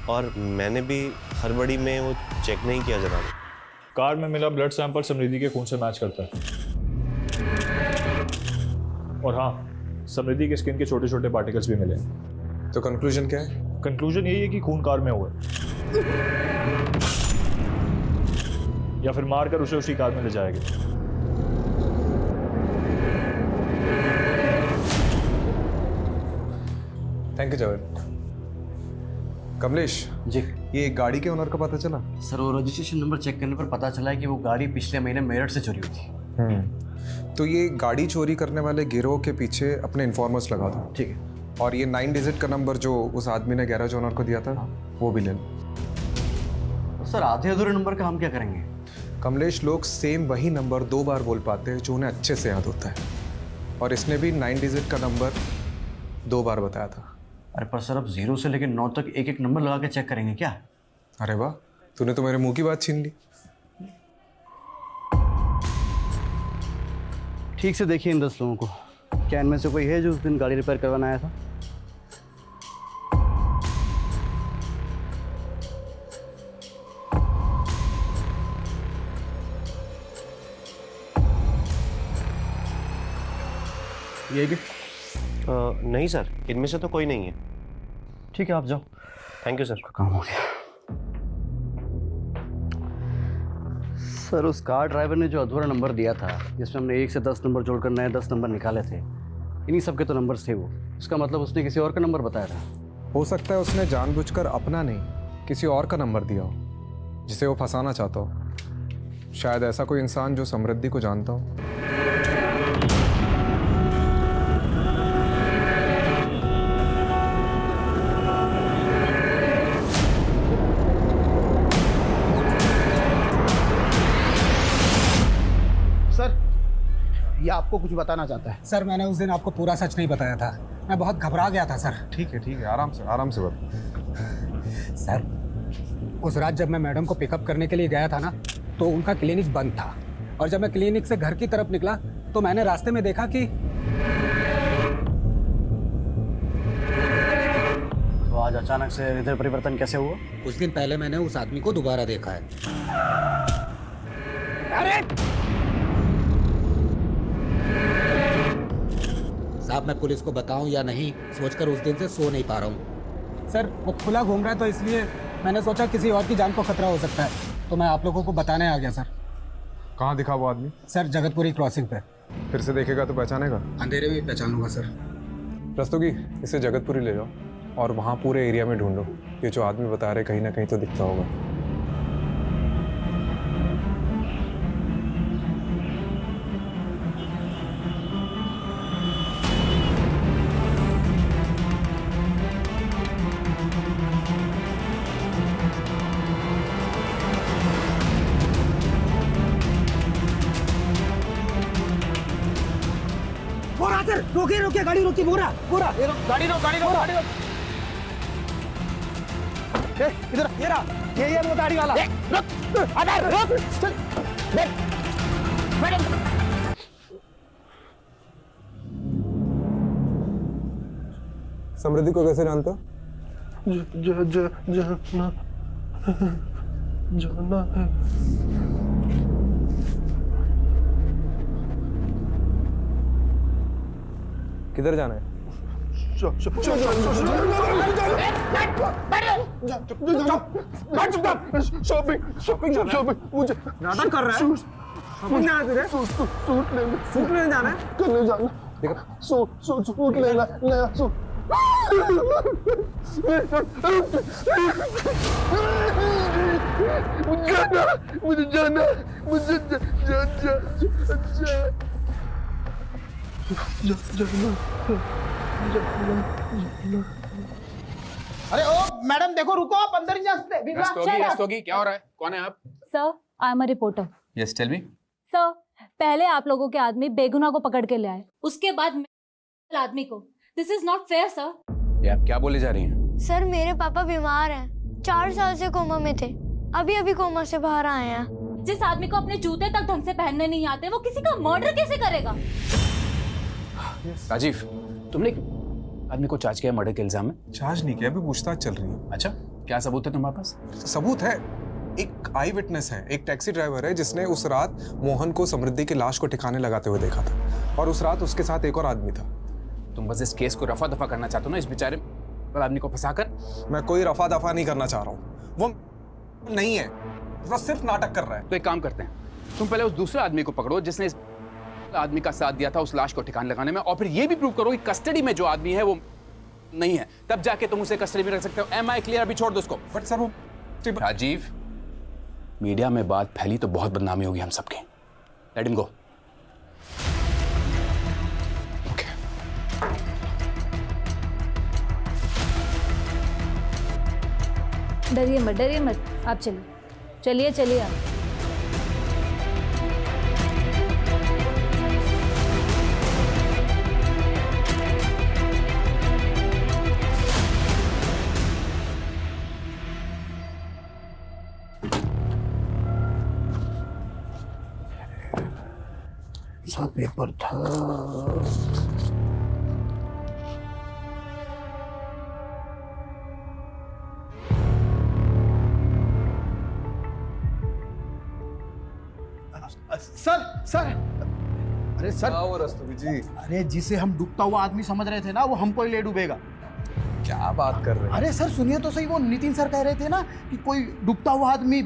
और मैंने भी हड़बड़ी में वो चेक नहीं किया जनाब। कार में मिला ब्लड सैंपल समृद्धि के खून से मैच करता है। और हाँ, समृद्धि के स्किन के छोटे छोटे पार्टिकल्स भी मिले। तो कंक्लूजन क्या है? कंक्लूजन यही है कि खून कार में हुआ है, या फिर मारकर उसे उसी कार में ले जाया गया। Thank you Javed. कमलेश जी, ये गाड़ी के ओनर का पता चला? सर वो रजिस्ट्रेशन नंबर चेक करने पर पता चला है कि वो गाड़ी पिछले महीने मेरठ से चोरी हुई थी। तो ये गाड़ी चोरी करने वाले गिरोह के पीछे अपने इन्फॉर्मर्स लगा दो। ठीक है। और ये 9 डिजिट का नंबर जो उस आदमी ने गैराज ओनर को दिया था वो भी ले लो। तो सर आधे अधूरे नंबर का हम क्या करेंगे? कमलेश, लोग सेम वही नंबर 2 बार बोल पाते हैं जो उन्हें अच्छे से याद होता है, और इसने भी 9 डिजिट का नंबर 2 बार बताया था। अरे पर सर अब 0 से लेकर 9 तक एक एक नंबर लगा के चेक करेंगे क्या? अरे वाह, तूने तो मेरे मुंह की बात छीन ली। ठीक से देखिए इन 10 लोगों को, क्या इनमें से कोई है जो उस दिन गाड़ी रिपेयर करवाना आया था? ये भी नहीं सर, इनमें से तो कोई नहीं है। ठीक है आप जाओ। Thank you sir. काम हो गया। सर उस कार ड्राइवर ने जो अधूरा नंबर दिया था, जिसमें हमने 1 से 10 नंबर जोड़कर नए 10 नंबर निकाले थे, इन्हीं सब के तो नंबर्स थे वो। इसका मतलब उसने किसी और का नंबर बताया था। हो सकता है उसने जानबूझकर अपना नहीं किसी और का नंबर दिया हो, जिसे वो फंसाना चाहता हो। शायद ऐसा कोई इंसान जो समृद्धि को जानता हो। ये आपको कुछ बताना चाहता है। सर मैंने उस दिन आपको पूरा सच नहीं बताया था, मैं बहुत घबरा गया था सर। ठीक है, आराम से बता। सर उस रात जब मैं मैडम को पिकअप करने के लिए गया था ना, तो उनका क्लिनिक बंद था, और जब मैं क्लिनिक से घर की तरफ निकला तो मैंने रास्ते में देखा कि तो आज अचानक से हृदय परिवर्तन कैसे हुआ? कुछ दिन पहले मैंने उस आदमी को दोबारा देखा है। अरे साहब, मैं पुलिस को बताऊं या नहीं सोचकर उस दिन से सो नहीं पा रहा हूं। सर वो खुला घूम रहा है, तो इसलिए मैंने सोचा किसी और की जान को खतरा हो सकता है, तो मैं आप लोगों को बताने आ गया सर। कहाँ दिखा वो आदमी? सर जगतपुरी क्रॉसिंग पे। फिर से देखेगा तो पहचानेगा? अंधेरे में ही पहचान लूंगा सर। रस्तोगी, इसे जगतपुरी ले जाओ और वहाँ पूरे एरिया में ढूंढो। ये जो आदमी बता रहे कहीं ना कहीं तो दिखता होगा। रोकिए रोकिए, गाड़ी रोकिए। बोरा गाड़ी रोक। इधर ये वो गाड़ी वाला। रुक चल समृद्धि को कैसे जानते हो? जाना है। किधर जाना है? शॉपिंग मुझे नाटक कर रहा है। शॉपिंग जाना है तुझे? सूट लेने जाना है? करने जाना। सूट लेना, नया सूट। मुझे जाना। अरे ओ मैडम देखो, रुको, आप अंदर नहीं जा सकते। रस्तोगी, क्या हो रहा है? कौन है आप? Sir I am a reporter. Yes tell me. Sir पहले आप लोगों के आदमी बेगुनाह को पकड़ के ले आए, उसके बाद आदमी को। This is not fair sir. ये आप क्या बोले जा रही हैं? सर मेरे पापा बीमार हैं, 4 साल से कोमा में थे, अभी कोमा से बाहर आए हैं। जिस आदमी को अपने जूते तक ढंग से पहनने नहीं आते, वो किसी का मर्डर कैसे करेगा? राजीव, तुमने आदमी को चार्ज किया मर्डर के इल्जाम में? चार्ज नहीं किया, अभी पूछताछ चल रही है। अच्छा, क्या सबूत है तुम्हारे पास? सबूत है, एक आई विटनेस है, एक टैक्सी ड्राइवर है जिसने उस रात मोहन को समृद्धि की लाश को ठिकाने लगाते हुए देखा था, और उस रात उसके साथ एक और आदमी था। तुम बस इस केस को रफा दफा करना चाहते हो ना, इस बेचारे आदमी को फंसाकर? मैं कोई रफा दफा नहीं करना चाह रहा हूँ, वो नहीं है, वो सिर्फ नाटक कर रहा है। तो एक काम करते हैं, तुम पहले उस दूसरे आदमी को पकड़ो जिसने इस आदमी का साथ दिया था उस लाश को ठिकाने लगाने में, और फिर ये भी प्रूव करो कि कस्टडी में जो आदमी है वो नहीं है, तब जाके तुम उसे कस्टडी में रख सकते हो। Am I clear? अभी छोड़ दो उसको। बट सर वो राजीव, मीडिया में बात फैली तो बहुत बदनामी होगी हम सबके। Let him go. डरिए मत, आप चलिए आप। सा पेपर था? सर अरे सर वो रस्तोगी जी, अरे जिसे हम डूबता हुआ आदमी समझ रहे थे ना, वो हमको ही ले डूबेगा। क्या बात कर रहे हैं? अरे सर सुनिए तो सही, वो नितिन सर कह रहे थे ना कि कोई डूबता हुआ आदमी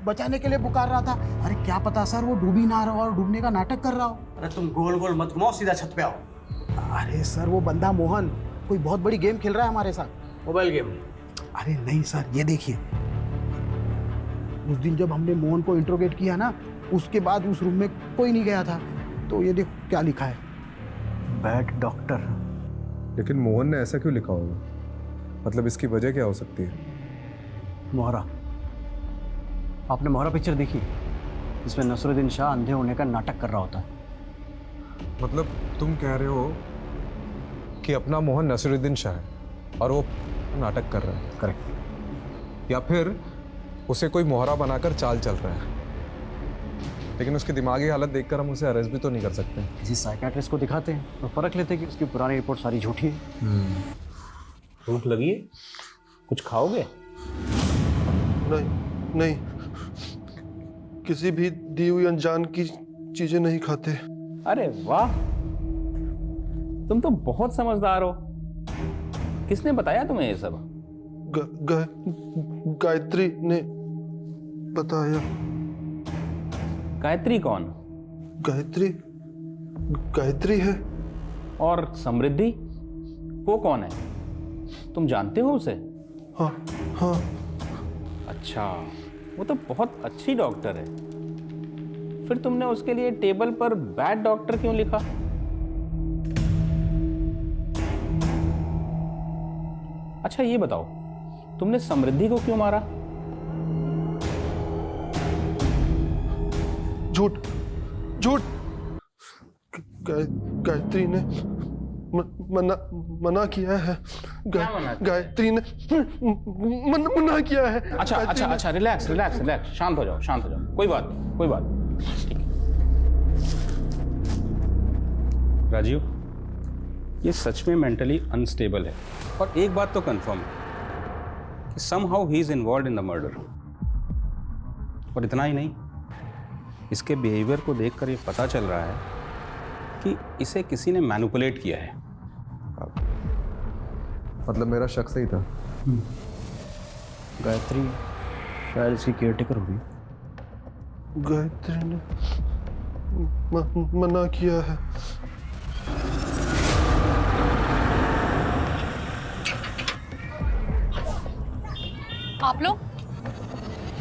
बचाने के लिए पुकार रहा था। अरे क्या पता सर वो डूबी ना रहा हो और डूबने का नाटक कर रहा हो। अरे तुम गोल गोल मत घुमाओ, सीधा छत पे आओ। अरे सर वो बंदा मोहन कोई बहुत बड़ी गेम खेल रहा है हमारे साथ। Mobile game? अरे नहीं सर, ये देखिए, उस दिन जब हमने मोहन को इंट्रोगेट किया ना, उसके बाद उस रूम में कोई नहीं गया था। तो ये देखो क्या लिखा है, बैड डॉक्टर। लेकिन मोहन ने ऐसा क्यों लिखा होगा? मतलब इसकी वजह क्या हो सकती है? मोहरा, आपने मोहरा पिक्चर देखी जिसमें नसरुद्दीन शाह अंधे होने का नाटक कर रहा होता है? मतलब तुम कह रहे हो कि अपना मोहन नसरुद्दीन शाह है और वो नाटक कर रहा है? करेक्ट। या फिर उसे कोई मोहरा बनाकर चाल चल रहा है, लेकिन उसकी दिमागी हालत देखकर हम उसे अरेस्ट भी तो नहीं कर सकते। किसी साइकियाट्रिस्ट को दिखाते हैं और परख लेते हैं कि उसकी पुरानी रिपोर्ट सारी झूठी है। भूख लगी है? कुछ खाओगे? नहीं, किसी भी दी हुई अनजान की चीजें नहीं खाते। अरे वाह, तुम तो बहुत समझदार हो। किसने बताया तुम्हें ये सब? गायत्री ने बताया। गायत्री कौन? गायत्री है। और समृद्धि, वो कौन है? तुम जानते हो उसे? हाँ। अच्छा, वो तो बहुत अच्छी डॉक्टर है। फिर तुमने उसके लिए टेबल पर बैड डॉक्टर क्यों लिखा? अच्छा ये बताओ, तुमने समृद्धि को क्यों मारा? झूठ। गायत्री ने मना किया है। गायत्री ने मना किया है। अच्छा, रिलैक्स, शांत हो जाओ। कोई बात नहीं। राजीव, ये सच में मेंटली अनस्टेबल है, और एक बात तो कंफर्म है कि somehow he is involved in the murder. और इतना ही नहीं, इसके बिहेवियर को देखकर ये पता चल रहा है कि इसे किसी ने मैनिपुलेट किया है। मतलब मेरा शक सही था। गायत्री शायद इसकी केयरटेकर होगी। गायत्री ने मना किया है। आप लोग?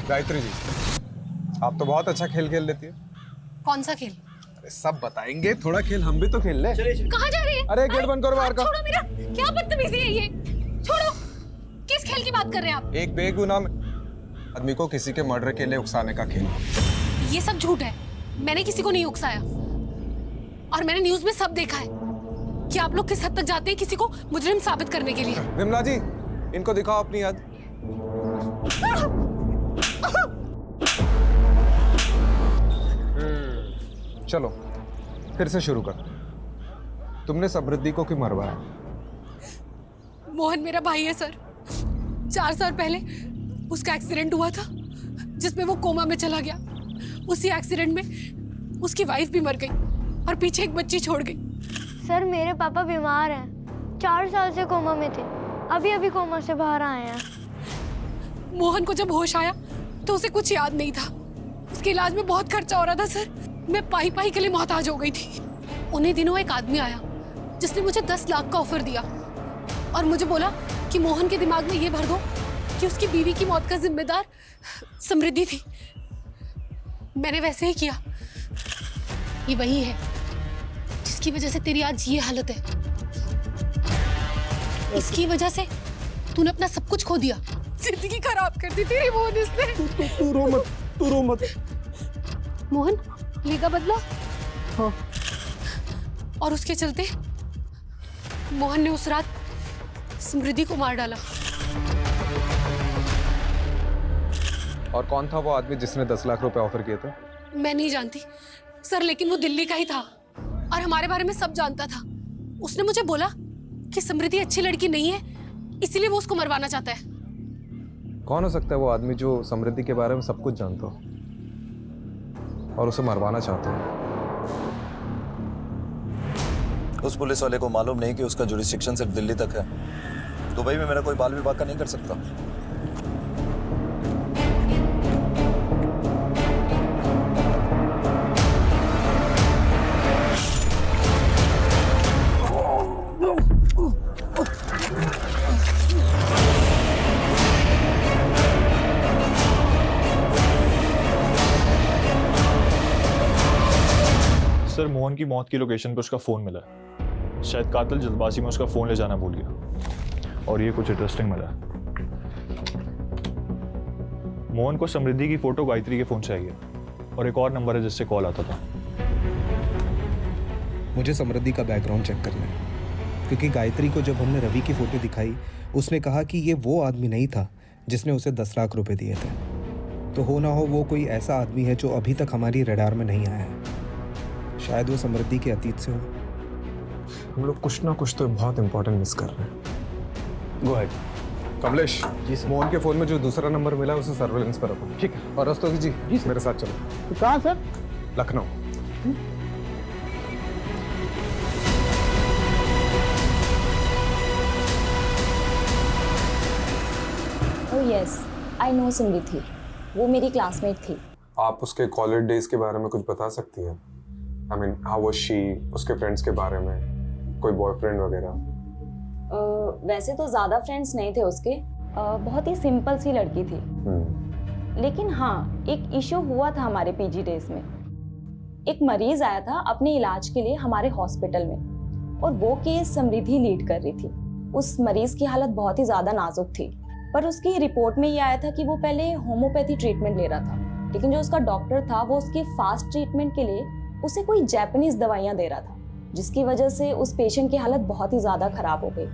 गायत्री जी, आप तो बहुत अच्छा खेल खेल लेती है। कौन सा खेल? अरे सब बताएंगे, थोड़ा खेल हम भी तो खेल ले। कहाँ जा रही है? अरे गेट बंद करो बाहर का। छोड़ो मेरा, क्या बदतमीजी है ये? छोड़ो। किस खेल की बात कर रहे हैं आप? एक बेगुनाह आदमी को किसी के मर्डर के लिए उकसाने का खेल। ये सब झूठ है। मैंने किसी को नहीं उकसाया, और मैंने न्यूज़ में सब देखा है कि आप लोग किस हद तक जाते हैं किसी को मुजरिम साबित करने के लिए। विमला जी, इनको दिखाओ अपनी याद। चलो फिर से शुरू कर। तुमने समृद्धि को क्यों मरवाया? मोहन मेरा भाई है सर। 4 साल पहले उसका एक्सीडेंट हुआ था जिसमें वो कोमा में चला गया। उसी एक्सीडेंट में उसकी वाइफ भी मर गई और पीछे एक बच्ची छोड़ गई। सर मेरे पापा बीमार हैं, 4 साल से कोमा में थे, अभी कोमा से बाहर आए हैं। मोहन को जब होश आया तो उसे कुछ याद नहीं था। उसके इलाज में बहुत खर्चा हो रहा था सर। मैं पाई के लिए मोहताज हो गई थी। उन्हीं दिनों एक आदमी आया जिसने मुझे 10 लाख का ऑफर दिया और मुझे बोला कि मोहन के दिमाग में ये भर दो कि उसकी बीवी की मौत का जिम्मेदार समृद्धि थी। मैंने वैसे ही किया। ये वही है जिसकी वजह से तेरी आज ये हालत है। इसकी वजह से तूने अपना सब कुछ खो दिया। जिंदगी खराब कर दी तेरी मोहन इसने। तू रो मत। मोहन लेगा बदला? हाँ। और उसके चलते मोहन ने उस रात समृद्धि को मार डाला। और कौन था वो आदमी जिसने 10 लाख रुपए ऑफर किए थे? मैं नहीं जानती। सर लेकिन वो दिल्ली का ही था और हमारे बारे में सब जानता था। उसने मुझे बोला कि समृद्धि अच्छी लड़की नहीं है, इसीलिए वो उसको मरवाना चाहता है। कौन हो सकता है वो आदमी जो समृद्धि के बारे में सब कुछ जानता हो और उसे मरवाना चाहता है? उस पुलिस वाले को मालूम नहीं कि उसका जुरिस्डिक्शन सिर्फ दिल्ली तक है। दुबई में मेरा कोई बाल विभाग का नहीं कर सकता। सर मोहन की मौत की लोकेशन पर उसका फ़ोन मिला है। शायद कातिल जल्दबाजी में उसका फ़ोन ले जाना भूल गया। और ये कुछ इंटरेस्टिंग मिला। मोहन को समृद्धि की फ़ोटो गायत्री के फ़ोन से आई है और एक और नंबर है जिससे कॉल आता था। मुझे समृद्धि का बैकग्राउंड चेक करना है, क्योंकि गायत्री को जब हमने रवि की फ़ोटो दिखाई उसने कहा कि ये वो आदमी नहीं था जिसने उसे 10 लाख रुपए दिए थे। तो हो ना हो वो कोई ऐसा आदमी है जो अभी तक हमारी रडार में नहीं आया है। शायद वो समृद्धि के अतीत से हो। हम लोग कुछ ना कुछ तो बहुत इंपॉर्टेंट मिस कर रहे हैं। Go ahead. Kamlesh ji sir, Mohan के फोन में जो दूसरा नंबर मिला है उसे सर्वेलेंस पर रखो। ठीक है। और रस्तोगी जी मेरे साथ चलो। तो कहाँ sir? Lucknow. Oh yes, I know Samriddhi. वो मेरी क्लासमेट थी। आप उसके कॉलेज डेज के बारे में कुछ बता सकती हैं? I mean how was she, उसके फ्रेंड्स के बारे में, कोई बॉयफ्रेंड वगैरह? वैसे तो ज़्यादा फ्रेंड्स नहीं थे उसके। बहुत ही सिंपल सी लड़की थी। लेकिन हाँ, एक इशू हुआ था हमारे पीजी डेज में। एक मरीज आया था अपने इलाज के लिए हमारे हॉस्पिटल में और वो केस समृद्धि लीड कर रही थी। उस मरीज की हालत बहुत ही ज़्यादा नाजुक थी, पर उसकी रिपोर्ट में ये आया था कि वो पहले होम्योपैथी ट्रीटमेंट ले रहा था, लेकिन जो उसका डॉक्टर था वो उसके फास्ट ट्रीटमेंट के लिए उसे कोई जापानीज दवाइयाँ दे रहा था, जिसकी वजह से उस पेशेंट की हालत बहुत ही ज़्यादा खराब हो गई।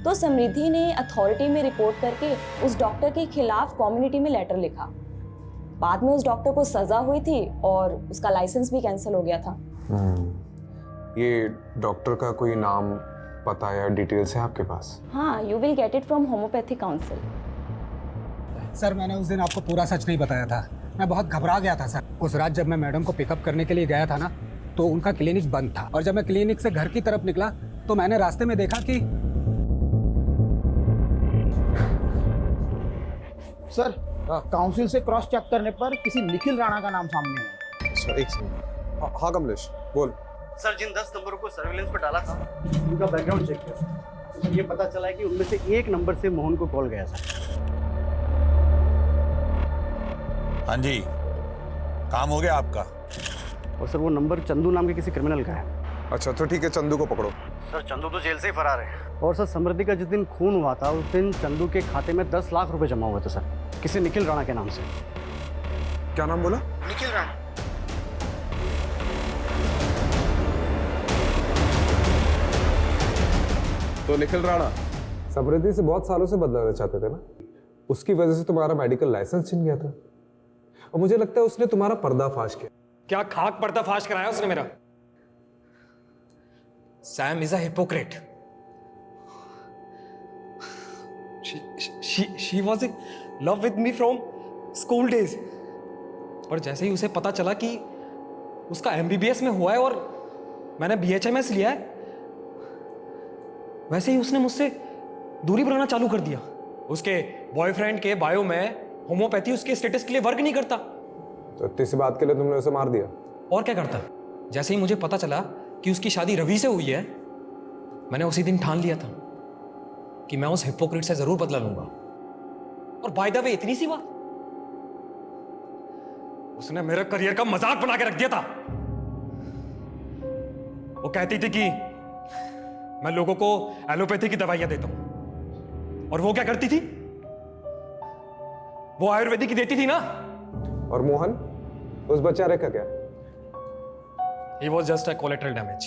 तो समृद्धि ने अथॉरिटी में रिपोर्ट करके उस डॉक्टर के खिलाफ कम्युनिटी में लेटर लिखा। बाद में उस डॉक्टर को सजा हुई थी और उसका लाइसेंस भी कैंसिल हो गया था। ये डॉक्टर का कोई नाम, पता या डिटेल्स है आपके पास? हाँ, you will get it from homeopathy council. Sir मैंने उस दिन आपको पूरा सच नहीं बताया था। मैं बहुत घबरा गया था सर। उस रात जब मैं मैडम को पिकअप करने के लिए गया था ना, तो उनका क्लिनिक बंद था और जब मैं क्लिनिक से घर की तरफ निकला तो मैंने रास्ते में देखा कि सर काउंसिल से क्रॉस चेक करने पर किसी निखिल राणा का नाम सामने आया। सर एक सेकंड। हाँ कमलेश बोल। सर जिन 10 नंबरों को सर्विलेंस पर डाला था उनका बैकग्राउंड चेक किया। ये पता चला है कि उनमें से एक नंबर से मोहन को कॉल गया सर। हाँ जी, काम हो गया आपका? और सर वो नंबर चंदू नाम के किसी क्रिमिनल का है। अच्छा तो ठीक है, चंदू को पकड़ो। सर चंदू तो जेल से ही फरार है। और सर समृद्धि का जिस दिन खून हुआ था उस दिन चंदू के खाते में 10 लाख रुपए जमा हुए थे सर, किसी निखिल राणा के नाम से। क्या नाम बोला? निखिल राणा। तो निखिल राणा समृद्धि से बहुत सालों से बदलाना चाहते थे ना, उसकी वजह से तुम्हारा मेडिकल लाइसेंस छिन गया था और मुझे लगता है उसने तुम्हारा पर्दाफाश किया। क्या खाक पर्दाफाश कराया उसने मेरा? Sam is a hypocrite. She was in love with me from school days, पर जैसे ही उसे पता चला कि उसका MBBS में हुआ है और मैंने BHMS लिया है, वैसे ही उसने मुझसे दूरी बनाना चालू कर दिया। उसके बॉयफ्रेंड के बायो में होम्योपैथी उसके स्टेटस के लिए वर्क नहीं करता। तो इतनी सी बात के लिए तुमने उसे मार दिया? और क्या करता? जैसे ही मुझे पता चला कि उसकी शादी रवि से हुई है, मैंने उसी दिन ठान लिया था कि मैं उस हिपोक्रेट से जरूर बदला लूंगा। और बाय द वे इतनी सी बात, उसने मेरे करियर का मजाक बना के रख दिया था। वो कहती थी कि मैं लोगों को एलोपैथी की दवाइयां देता हूं, और वो क्या करती थी? वो आयुर्वेदिक की देती थी ना। और मोहन उस बेचारे का क्या? He was just a collateral damage.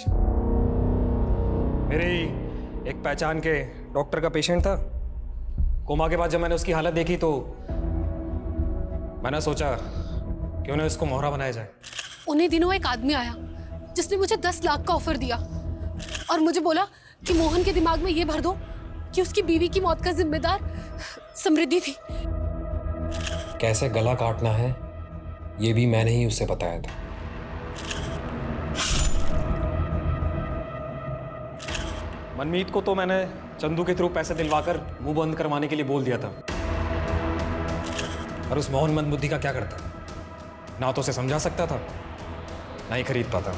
मेरे एक पहचान के डॉक्टर का पेशेंट था। कोमा के बाद जब मैंने उसकी हालत देखी तो मैंने सोचा क्यों ना इसको मोहरा बनाया जाए। उन्हीं दिनों एक आदमी आया जिसने मुझे 10 लाख का ऑफर दिया और मुझे बोला कि मोहन के दिमाग में ये भर दो कि उसकी बीवी की मौत का जिम्मेदार समृद्धि थी। कैसे गला काटना है ये भी मैंने ही उससे बताया था। मनमीत को तो मैंने चंदू के थ्रू पैसे दिलवाकर मुंह बंद करवाने के लिए बोल दिया था, पर उस मोहन मंदबुद्धि का क्या करता? ना तो उसे समझा सकता था ना ही खरीद पाता,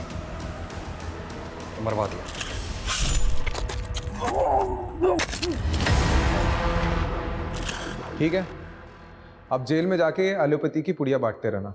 तो मरवा दिया। ठीक है, अब जेल में जाके एलोपैथी की पुड़िया बांटते रहना।